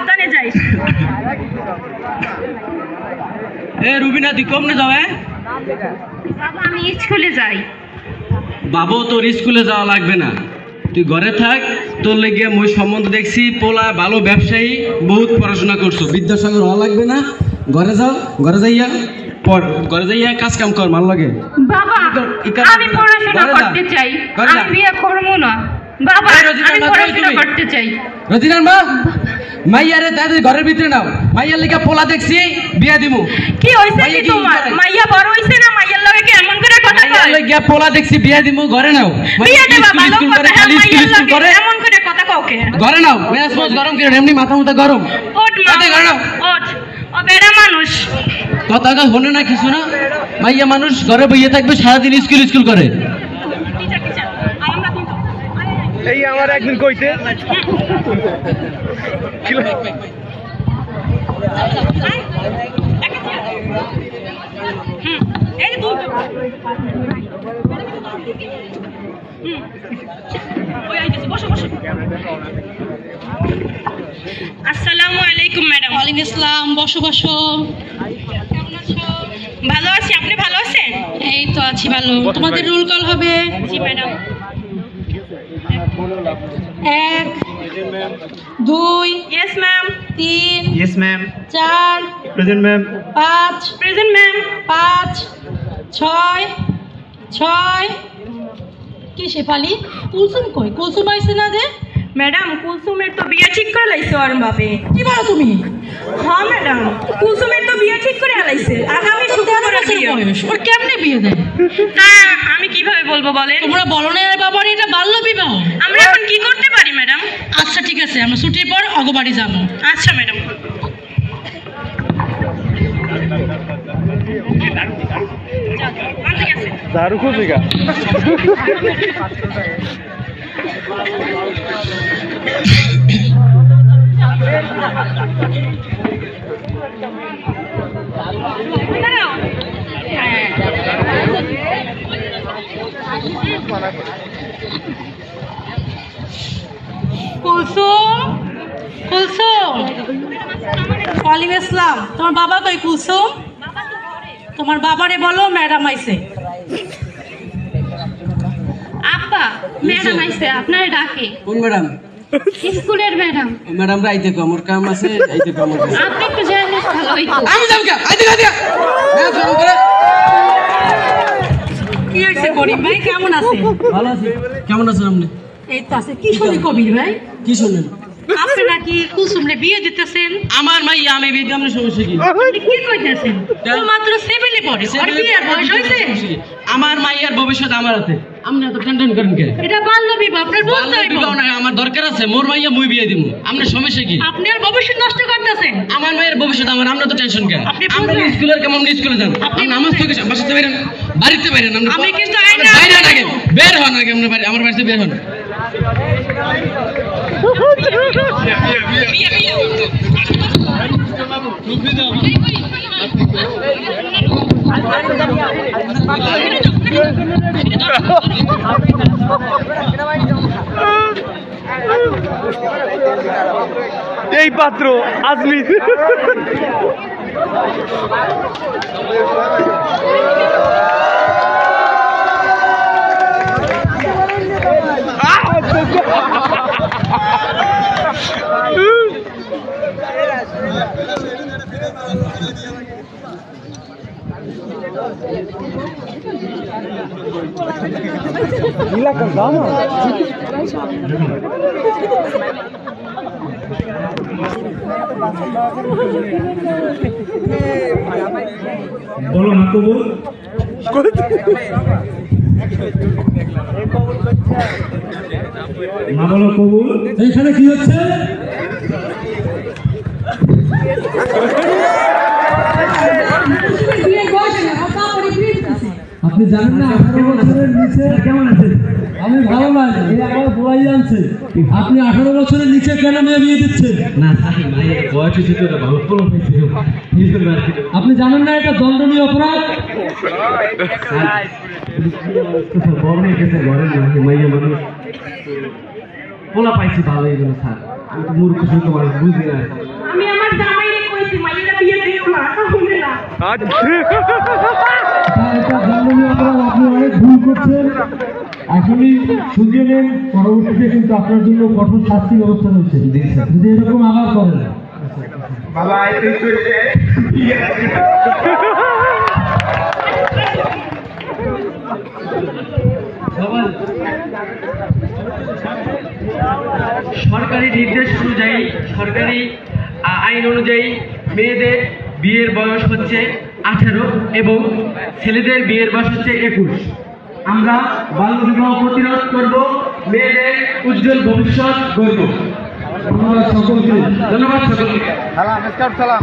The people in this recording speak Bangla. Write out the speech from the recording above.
সাবধানে যাইস। এ রুবিনা তুই কমনে যাও? বাবা আমি স্কুলে যাই। বাবু তোর স্কুলে যাওয়া লাগবে না, তুই ঘরে থাক। তোর লেগে মই সম্বন্ধ দেখছি, পোলা ভালো ব্যবসায়ী, বহুত পড়াশোনা করছো, বিদ্যাসাগর হওয়া লাগবে না। ঘরে যাও, ঘরে যাইয়া পড়, ঘরে যাইয়া কাজ কাম কর মাল লাগে। বাবা আমি পড়াশোনা করতে চাই, আমি বিয়ে করব না। বাবা আমি পড়াশোনা করতে চাই। রজিনার মা, মাইয়ারে তাদের ঘরের ভিতরে নাও, মাইয়ার লেগে পোলা দেখছি, বিয়া দিমু। কি হইছে কি তোমার? মাইয়া বড় হইছে না? মাইয়ার লগে কি এমন করে কথা কয়? মাইয়ার লেগে পোলা দেখছি, বিয়া দিমু, ঘরে নাও। বিয়া দেবা ভালো কথা, মাইয়ার লগে এমন করে কথা কও কে? ঘরে নাও, মেজাজ গরম করে, এমনি মাথা মুথা গরম। ওঠ মা, ঘরে নাও, ওঠ। ও বেড়া মানুষ, কথা হনে না কিছু না। মাইয়া মানুষ ঘরে বইয়ে থাকবে সারাদিন, স্কুল স্কুল করে। এই আমার একদিন কইতে আসসালামু আলাইকুম ম্যাডাম। ওয়ালাইকুম আসসালাম, বসো বসো। কেমন আছো? ভালো আছি, আপনি ভালো আছেন? এই তো আছি ভালো। তোমাদের রোল কল হবে। জি madam. 1 2 yes ma'am. 3 yes ma'am. 4 present ma'am. 5 present ma'am. 5 6 6 কি শেফালি? কুলসুম কই? কুলসুম আইছে না যে? ম্যাডাম কুলসুমের তো বিয়ে ঠিক করে লাইছে ওর বাপে। কি বলো তুমি? হ্যাঁ ম্যাডাম, কুলসুমের তো বিয়ে ঠিক করে লাইছে, আগামী শুক্রবারে বিয়ে। ওর কেমনে বিয়ে দেয়? তা আমি কিভাবে বলবো বলেন? তোমরা বলো না এর বাবার এটা বাল্য বিবাহ। আমরা এখন কি করতে পারি ম্যাডাম? আচ্ছা ঠিক আছে, আমরা ছুটির পর অগবাড়ি যাবো। আচ্ছা ম্যাডাম। দারু খুঁজিগা কুলসুম, কুলসুম। ওয়ালাইকুম আসসালাম। তোমার বাবা কই কুলসুম? তোমার বাবারে বলো ম্যাডাম আইছে। আব্বা ম্যাডাম আইছে, আপনারে ডাকে। কোন ম্যাডাম? স্কুলের ম্যাডাম। ম্যাডাম রা আইতে কো, আমার কাম আছে, আইতে কো আমার কাছে। আপনি একটু জানলে ভালো হইতো। আমি যাব কে? আইতে আইতে হ্যাঁ ফোন করে। কি হইছে করিম ভাই, কেমন আছেন? ভালো আছি। কেমন আছেন আপনি? এই তো আছে। কি শুনি কবির ভাই? কি শুনেন? আপনি নাকি কুলসুমরে বিয়ে দিতেছেন? আমার মাইয়া, আমি বিয়ে দিলাম, সমস্যা কি? আপনি কি কইতেছেন? তো মাত্র 7-এ পড়ে, আর বিয়ের বয়স হইছে? আমার মাইয়ার ভবিষ্যৎ আমার হাতে, আপনি এত টেনশন করেন কে? এটা বাল্য বিবাহ, আপনার বলতে হইব। বিবাহ না, আমার দরকার আছে, মোর মাইয়া মুই বিয়ে দিমু, আপনার সমস্যা কি? আপনি আর ভবিষ্যৎ নষ্ট করতেছেন। আমার মায়ের ভবিষ্যৎ আমার, আমরা তো টেনশন কেন? আপনি আমরা স্কুলের কেমন স্কুলে যান, আপনি নামাজ থেকে বাসাতে বেরেন, বাড়িতে বেরেন, আমি কিন্তু বাইরে আগে বের হন, আগে আপনার বাড়ি, আমার বাড়িতে বের হন। এই পাত্র আজমি বলো না কবুল। মা বলো কবুল। এইখানে কি হচ্ছে? আপনি জানেন না 18 বছরের নিচে কেমন আছে? আমি ভালো নাই, এই আমার বলাই জানছে। আপনি 18 বছরের নিচে কেন মেয়ে বিয়ে দিচ্ছেন? না বয়স হয়েছে তো, ভালো ফলো হয়েছে। আপনি জানেন না এটা দণ্ডনীয় অপরাধ? বড় হয়ে গেছে, ঘরের মাইয়া মানুষ পোলা পাইছি ভালো, এই জন্য স্যার আমি তো মূর্খ মানুষ, বুঝি না। আমি আমার জামাইরে কইছি মাইয়েরা বিয়ে দিও না, হবে না। এটা দণ্ডনীয় অপরাধ, আপনি অনেক ভুল করছেন। এখনই শুনিয়ে নেন, পরবর্তীতে কিন্তু আপনার জন্য কঠোর শাস্তি ব্যবস্থা রয়েছে যদি এরকম আবার করেন। সরকারি নির্দেশ অনুযায়ী, সরকারি আইন অনুযায়ী মেয়েদের বিয়ের বয়স হচ্ছে 18 এবং ছেলেদের বিয়ের বয়স হচ্ছে 21। আমরা বাল্য বিবাহ প্রতিরোধ করব, মেয়েদের উজ্জ্বল ভবিষ্যৎ গড়ব। ধন্যবাদ সকলকে। ধন্যবাদ সকলকে। সালাম।